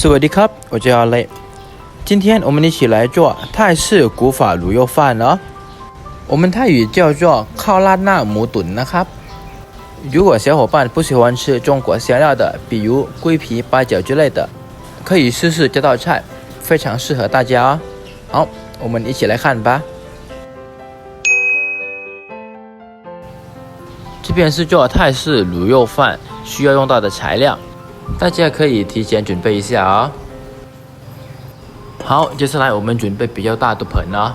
สวัสดีครับ我叫阿雷今天我们一起来做泰式古法卤肉饭哦我们泰语叫做ข้าวราดหน้าหมูตุ๋นนะครับ如果小伙伴不喜欢吃中国香料的比如桂皮八角之类的可以试试这道菜非常适合大家哦好我们一起来看吧这边是做泰式卤肉饭需要用到的材料大家可以提前准备一下哦好接下来我们准备比较大的盆哦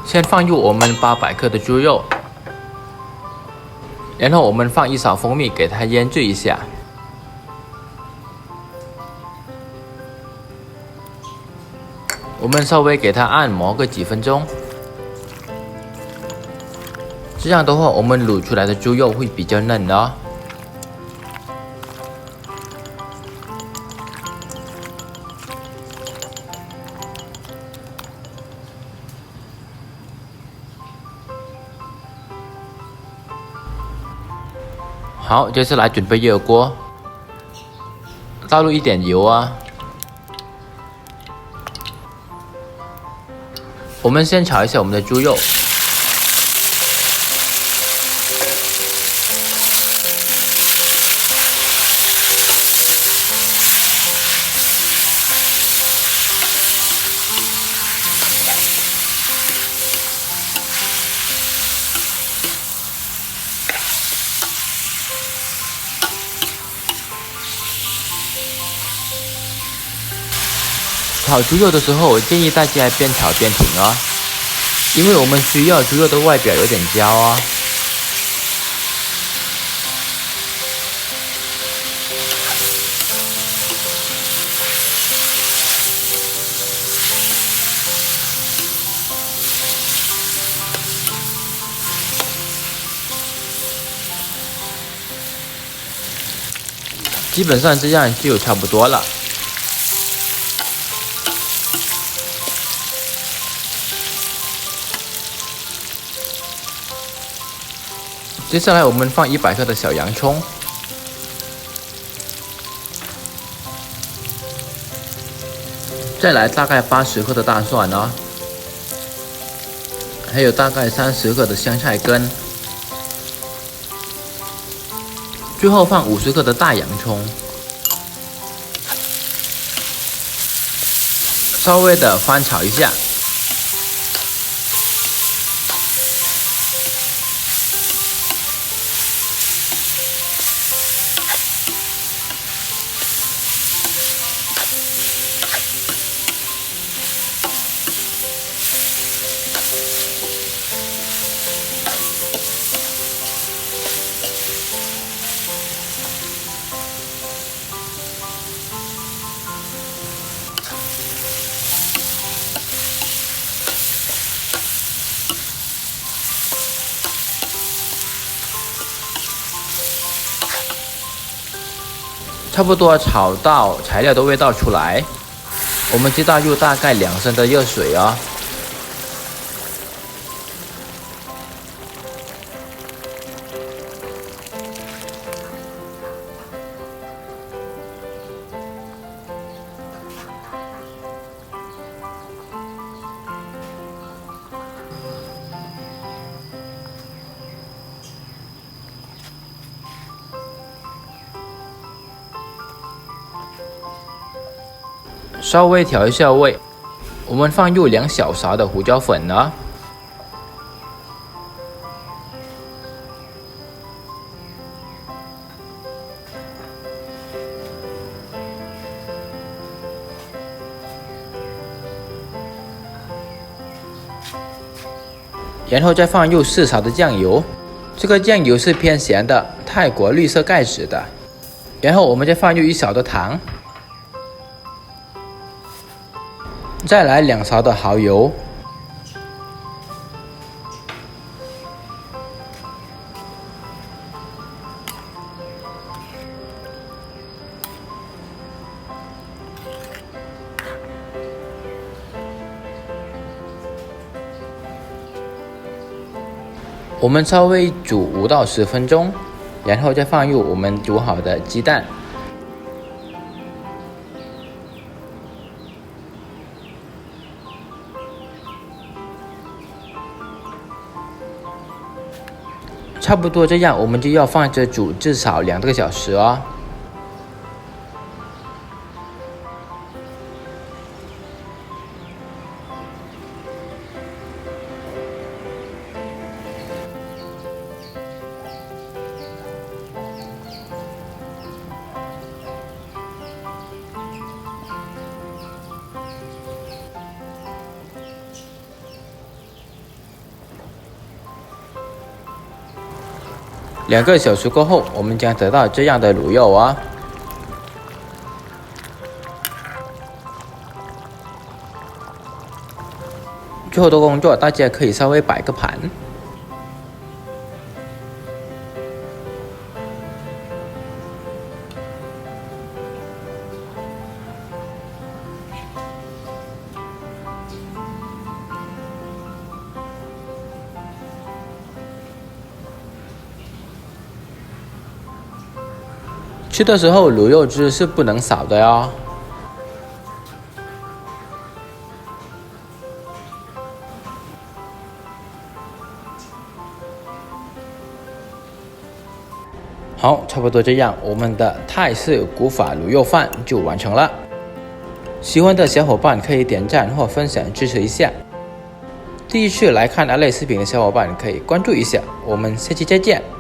先放入我们800克的猪肉然后我们放一勺蜂蜜给它腌制一下我们稍微给它按摩个几分钟这样的话我们卤出来的猪肉会比较嫩哦好接下来准备热锅倒入一点油啊我们先炒一下我们的猪肉炒猪肉的时候，我建议大家边炒边停哦，因为我们需要猪肉的外表有点焦哦。基本上这样就差不多了。接下来我们放100克的小洋葱，再来大概80克的大蒜哦，还有大概30克的香菜根，最后放50克的大洋葱，稍微的翻炒一下。差不多炒到材料的味道出来，我们就倒入大概2升的热水哦。稍微调一下味，我们放入2小勺的胡椒粉呢。然后再放入4勺的酱油，这个酱油是偏咸的，泰国绿色盖子的。然后我们再放入1勺的糖。再来2勺的蚝油，我们稍微煮5到10分钟，然后再放入我们煮好的鸡蛋。差不多这样，我们就要放着煮至少2个小时哦。2个小时过后，我们将得到这样的卤肉啊。最后的工作，大家可以稍微摆个盘。吃的时候，卤肉汁是不能少的哟。好，差不多这样，我们的泰式古法卤肉饭就完成了。喜欢的小伙伴可以点赞或分享支持一下。第一次来看阿类视频的小伙伴可以关注一下。我们下期再见。